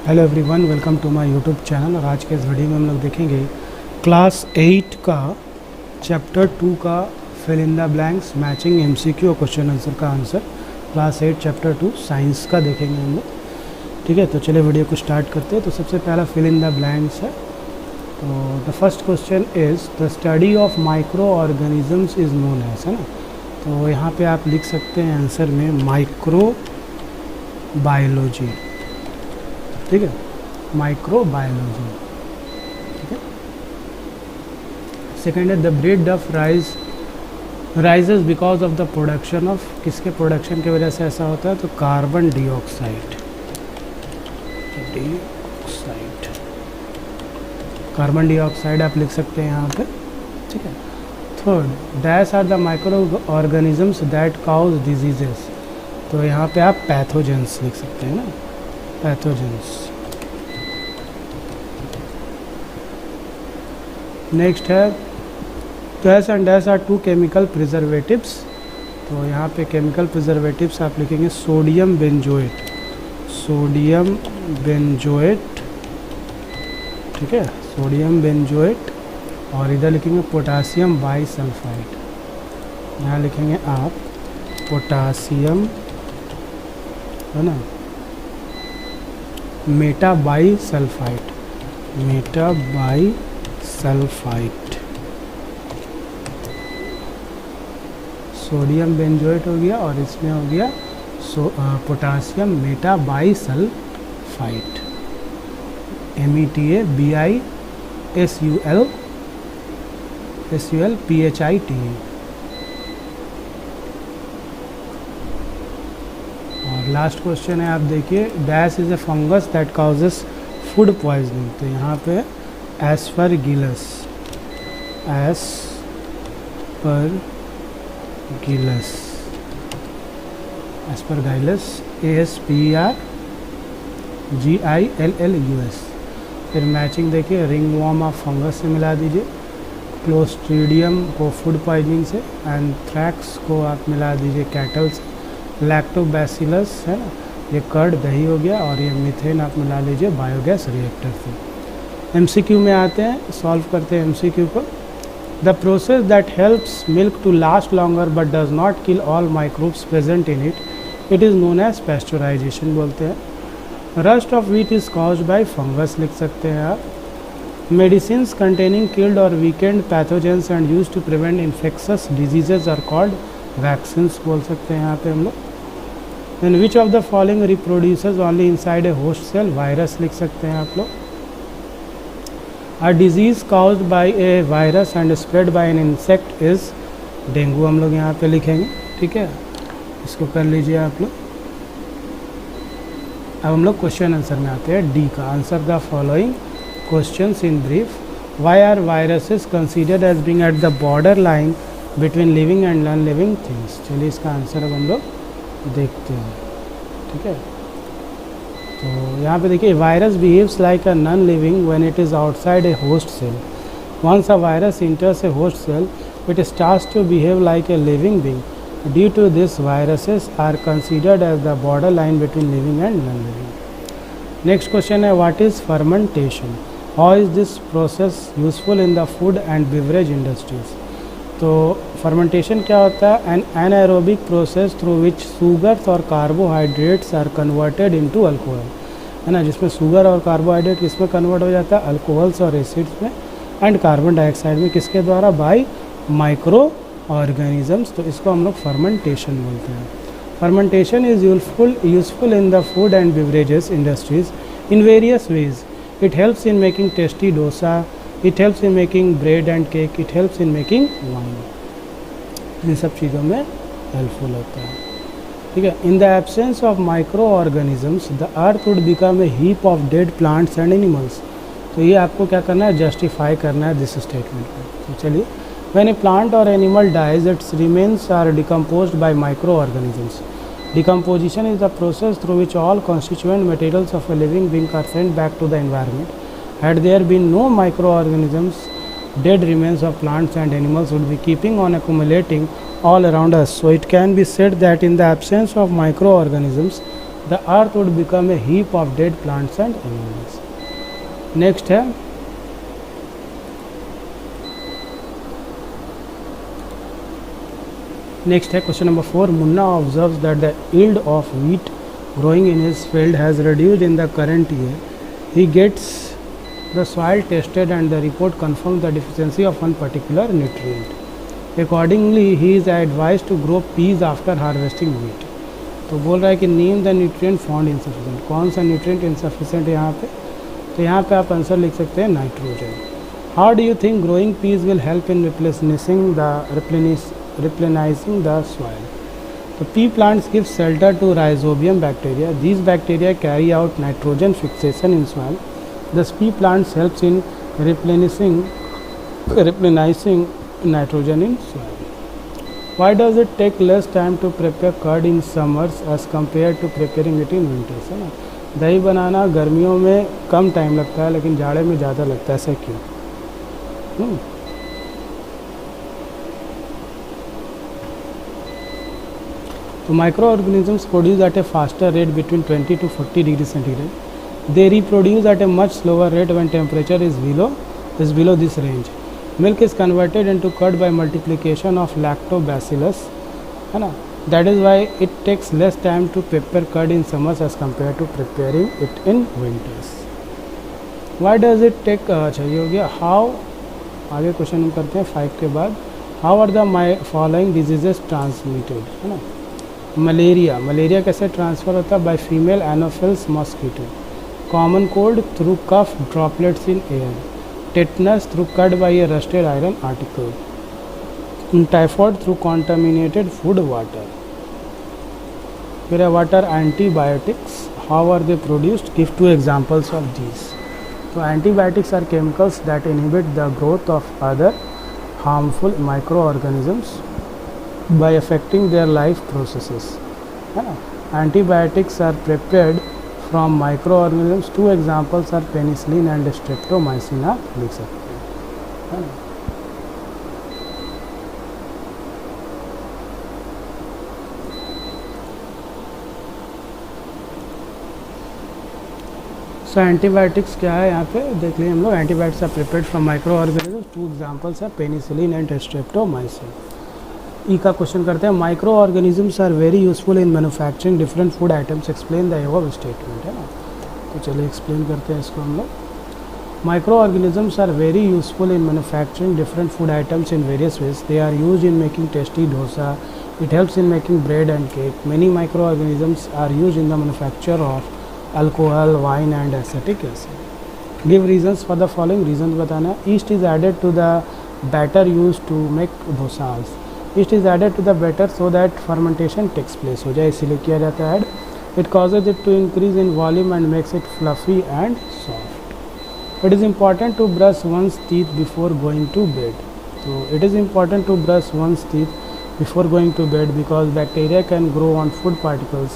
Hello everyone, welcome to my YouTube channel. और आज के इस वीडियो में हम लोग देखेंगे क्लास 8 का चैप्टर 2 का fill in the blanks matching MCQ और क्वेश्चन आंसर का आंसर। क्लास 8 चैप्टर 2 साइंस का देखेंगे हम लोग। ठीक है, तो चलिए वीडियो को स्टार्ट करते हैं। तो सबसे पहला फिल इन द ब्लैंक्स है। तो the first question is the study of micro organisms is known as, है ना। तो यहाँ पे आप लिख सकते हैं आंसर में माइक्रो बायोलॉजी। ठीक है, माइक्रोबायोलॉजी। ठीक है। सेकेंड है the breed of rises because of the production of, किसके प्रोडक्शन की वजह से ऐसा होता है, तो कार्बन डाइऑक्साइड। कार्बन डाइऑक्साइड आप लिख सकते हैं यहाँ पे। ठीक है। Third, dash are the micro organisms that cause diseases. तो यहाँ पे आप पैथोजेंस लिख सकते हैं ना, पैथोजेंस। नेक्स्ट है dash and dash are two chemical preservatives. तो यहाँ पे केमिकल प्रिजर्वेटिव्स आप लिखेंगे सोडियम बेंजोएट, सोडियम बेंजोएट। ठीक है, सोडियम बेंजोएट। और इधर लिखेंगे पोटासियम बाईसल्फाइड, यहाँ लिखेंगे आप पोटासियम, है ना, मेटाबाईसल्फाइड, मेटाबाईसल्फाइड। सोडियम बेंजोएट हो गया और इसमें हो गया पोटासियम मेटाबाईसल्फाइड, METABISULPHITE। और लास्ट क्वेश्चन है, आप देखिए dash is a fungus that causes food poisoning. तो यहाँ पे एस्परगिलस, एस्परगिलस ASPERGILLUS। फिर मैचिंग देखिए रिंगवॉर्म आप फंगस से मिला दीजिए, क्लोस्ट्रीडियम को फूड पॉइजनिंग से, एंथ्रैक्स को आप मिला दीजिए कैटल से, लैक्टोबैसिलस है ना, ये कर्ड दही हो गया, और ये मीथेन आप मिला लीजिए बायोगैस रिएक्टर से। एमसीक्यू में आते हैं, सॉल्व करते हैं एमसीक्यू को। The process that helps milk to last longer but does not kill all microbes present in it is known as pasteurisation बोलते हैं। Rust of wheat is caused by fungus लिख सकते हैं आप। मेडिसिन्स कंटेनिंग किल्ड और weakened pathogens and used to prevent infectious diseases are called vaccines बोल सकते हैं यहाँ पे हम लोग। In which of the following reproduces only inside a host cell, virus लिख सकते हैं आप लोग। A disease caused bye A virus and spread by an insect is dengue हम लोग यहाँ पे लिखेंगे। ठीक है, इसको कर लीजिए आप लोग। अब हम लोग क्वेश्चन आंसर में आते हैं, डी का। Answer the following questions in brief. Why are viruses considered as being at the border line between living and non living things. चलिए इसका आंसर अब हम लोग देखते हैं। ठीक है, तो यहाँ पे देखिए virus behaves like a non living when it is outside a host cell. Once a virus enters a host cell it starts to behave like a living being. Due to this viruses are considered as the border line between living and non living. Next question है what is fermentation, how is this process useful in the food and beverage industries. तो fermentation क्या होता है, N एनाएरोबिक process through which sugars और carbohydrates are converted into alcohol, है ना, जिसमें sugar और कार्बोहाइड्रेट किसमें कन्वर्ट हो जाता है, अल्कोहल्स और एसिड्स में, एंड कार्बन डाइऑक्साइड में, किसके द्वारा, बाय माइक्रो ऑर्गेनिजम्स। तो इसको हम लोग फर्मेंटेशन बोलते हैं। Fermentation is useful in the food and beverages industries in various ways. It helps in making tasty dosa, it helps in making bread and cake, it helps in making wine. इन सब चीज़ों में हेल्पफुल होता है। ठीक है, in the absence of micro organisms the earth would become a heap of dead plants and animals. तो ये आपको क्या करना है, जस्टिफाई करना है दिस स्टेटमेंट को। तो चलिए, व्हेन ए प्लांट और animal dies its remains are decomposed by micro organisms. Decomposition is the process through which all constituent materials of a living being are sent back to the environment. Had there been no microorganisms, dead remains of plants and animals would be keeping on accumulating all around us. So it can be said that in the absence of microorganisms, the earth would become a heap of dead plants and animals. Next है question number 4। Munna observes that the yield of wheat growing in his field has reduced in the current year. He gets the soil tested and the report confirms the deficiency of one particular nutrient. Accordingly, he is advised to grow peas after harvesting wheat. तो बोल रहा है कि name the nutrient found insufficient. कौन सा nutrient insufficient है यहाँ पे? तो यहाँ पे आप आंसर लिख सकते हैं nitrogen. How do you think growing peas will help in replenishing the soil? The pea plants give shelter to rhizobium bacteria. These bacteria carry out nitrogen fixation in soil. Thus, pea plants helps in replenishing nitrogen in soil. Why does it take less time to prepare curd in summers as compared to preparing it in winters? है ना, दही बनाना गर्मियों में कम time लगता है लेकिन जाड़े में ज़्यादा लगता है, ऐसा क्यों? So microorganisms produce at a faster rate between 20 to 40 degrees centigrade. They reproduce at a much slower rate when temperature is below this range. Milk is converted into curd by multiplication of lactobacillus, है ना? That is why it takes less time to prepare curd in summers as compared to preparing it in winters. Why does it take चाहिए हो गया। How, आगे question हम करते हैं 5 के बाद। How are the following diseases transmitted? है ना, मलेरिया कैसे ट्रांसफ़र होता है? By female anopheles mosquito. Common cold through cough droplets in air. Tetanus through cut by a rusted iron article. Typhoid through contaminated food water. फिर है water antibiotics. How are they produced? Give 2 examples of these. तो antibiotics are chemicals that inhibit the growth of other harmful micro organisms by affecting their life processes. Antibiotics are prepared from microorganisms. 2 examples are penicillin and streptomycin, आप लिख सकते हैं। सो antibiotics क्या है यहाँ पे देख लिए हम लोग। Antibiotics are prepared from micro organisms. 2 examples है पेनिसिलिन एंड स्ट्रेप्टोमाइसिन। ई का क्वेश्चन करते हैं। Micro organisms are very useful in manufacturing different food items, explain the above statement, है ना। तो चलिए एक्सप्लेन करते हैं इसको हम लोग। Micro organisms are very useful in manufacturing different food items in various ways. They are use in making tasty dosa. It helps in making bread and cake. Many micro organisms are use in the manufacture of alcohol, wine and acetic acid. Give reasons for the following. Reasons बताना है। Yeast is added to the batter use to make dosas. Yeast is added to the batter so that fermentation takes place हो जाए, इसीलिए किया जाता है add. It causes it to increase in volume and makes it fluffy and soft. It is important to brush one's teeth before going to bed. So it is important to brush one's teeth before going to bed because bacteria can grow on food particles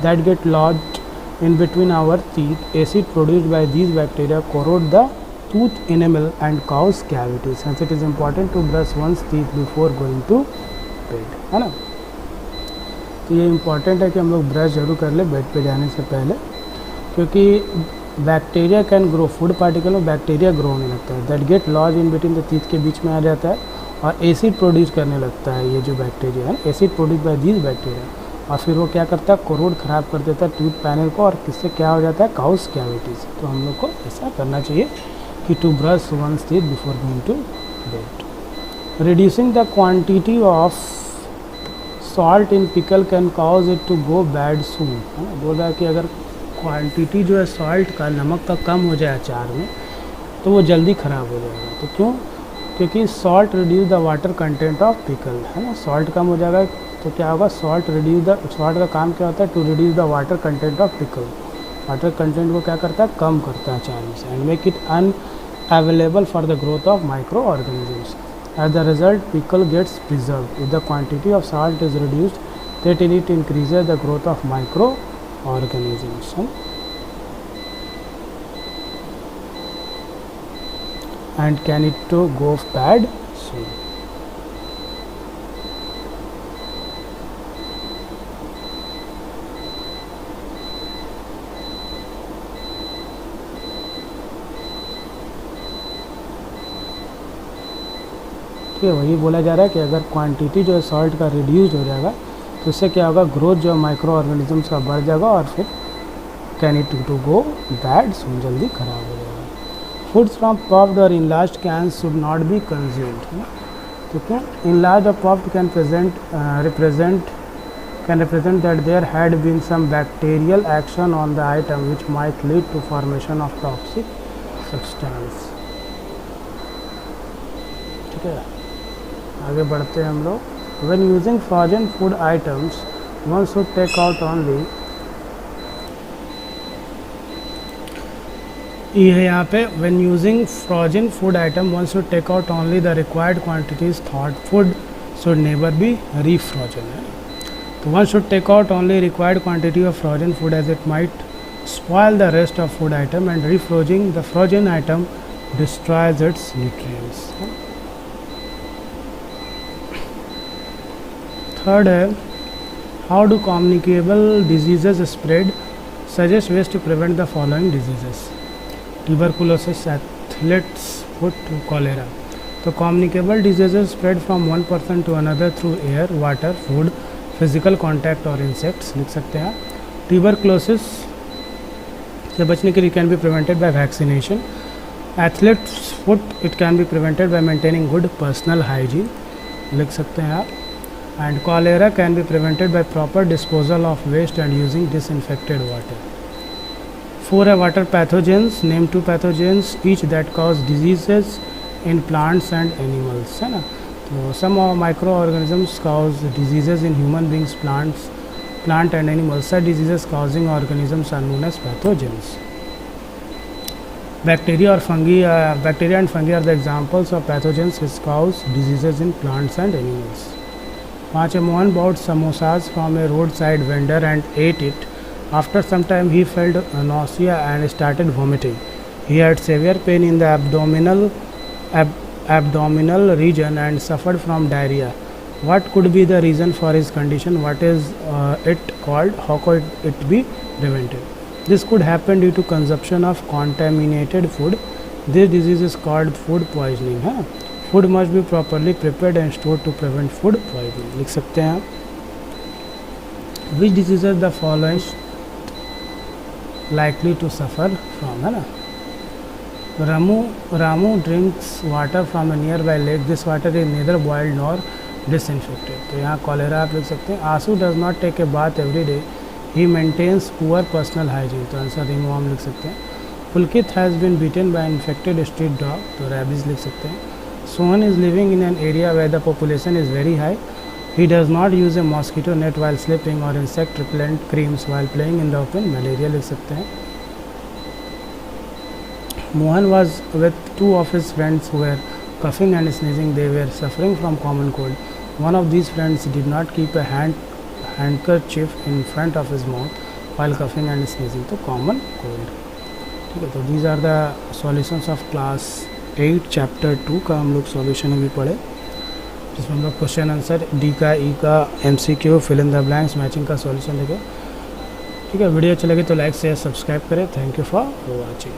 that get lodged in between our teeth. Acid produced by these bacteria corrode the tooth enamel and cause cavities. Hence it is important to brush one's teeth before going to bed, है ना। तो ये important है कि हम लोग brush जरूर कर ले बेड पे जाने से पहले, क्योंकि bacteria can grow, food particle में बैक्टीरिया ग्रो होने लगता है, that get lodge in between the teeth के बीच में आ जाता है और एसिड प्रोड्यूस करने लगता है। ये जो बैक्टीरिया है acid produce by these bacteria, और फिर वो क्या करता है, कोरोड ख़राब कर देता है टूथ पैनल को, और किससे क्या हो जाता है, काउस कैविटीज। तो हम लोग को ऐसा करना चाहिए कि to brush once teeth before going to bed. Reducing the quantity of salt in pickle can cause it to go bad soon. बोल रहा है कि अगर क्वांटिटी जो है सॉल्ट का, नमक का कम हो जाए अचार में तो वो जल्दी ख़राब हो जाएगा। तो क्यों? क्योंकि salt reduce the water content of pickle, है ना। सॉल्ट कम हो जाएगा तो क्या होगा, सॉल्ट का काम क्या होता है, to reduce the water content of pickle. Water content को क्या करता है, कम करता है अचार में से, and make it unavailable for the growth of micro organisms. As a result, pickle gets preserved. If the quantity of salt is reduced, that it increases the growth of microorganisms. And can it to go bad soon? ठीक है, वही बोला जा रहा है कि अगर quantity जो है सॉल्ट का रिड्यूज हो जाएगा तो इससे क्या होगा, ग्रोथ जो माइक्रो ऑर्गेनिजम्स का बढ़ जाएगा और फिर can it to go bad, जल्दी खराब हो जाएगा। फूड्स फ्रॉम पॉप्ड और enlarged cans should not be consumed, है ना। ठीक है, इनलार्ज्ड और popped can represent that there had been some bacterial action on the item which might lead to formation of toxic substance। ठीक है, आगे बढ़ते हैं हम लोग। When using frozen food items, one should take out only, ये है यहाँ पे, when using frozen food item, one should take out only the required quantities, thawed food should never be refrozen। तो one should take out only required quantity of frozen food as it might spoil the rest of food item, and refrozening the frozen item destroys its nutrients। Third है, how do communicable diseases spread? Suggest ways to prevent the following diseases: tuberculosis, athlete's foot, cholera। तो communicable diseases spread from one person to another through air, water, food, physical contact और insects लिख सकते हैं। Tuberculosis से बचने के लिए can be prevented by vaccination. Athletes foot it can be prevented by maintaining good personal hygiene लिख सकते हैं आप। And cholera can be prevented by proper disposal of waste and using disinfected water. 4 है water pathogens, name 2 pathogens each that cause diseases in plants and animals, है ना। So some microorganisms cause diseases in human beings, plant and animals. Such diseases causing organisms are known as pathogens. Bacteria and fungi are the examples of pathogens which cause diseases in plants and animals. 5. Mohan bought samosas from a roadside vendor and ate it. After some time he felt nausea and started vomiting. He had severe pain in the abdominal region and suffered from diarrhea. What could be the reason for his condition? What is it called? How could it be prevented? This could happen due to consumption of contaminated food. This disease is called food poisoning। है, food must be properly prepared and stored to prevent food poisoning लिख सकते हैं आप। Which diseases the following likely to suffer from, है ना। Ramu drinks water from a nearby lake. This water is neither boiled nor disinfected। तो यहाँ cholera आप लिख सकते हैं। Ansu does not take a bath every day, he maintains poor personal hygiene. तो answer रिमूव हम लिख सकते हैं। Pulkit has been bitten by infected street dog, तो रैबिस लिख सकते हैं। Sohan is living in an area where the population is very high, he does not use a mosquito net while sleeping और insect repellent creams while playing in the open, malaria लिख सकते हैं। Mohan was with 2 of his friends who were coughing and sneezing. They were suffering from common cold. One of these friends did not keep a handkerchief in front of his mouth while coughing and sneezing. तो common cold। ठीक है, तो these are the solutions of class 8 chapter 2 का हम लोग solution अभी पढ़े, जिसमें हम लोग क्वेश्चन आंसर डी का, ई का, MCQ, fill in the blanks, matching का सॉल्यूशन देखे। ठीक है, वीडियो अच्छी लगे तो लाइक शेयर सब्सक्राइब करें। Thank you for watching.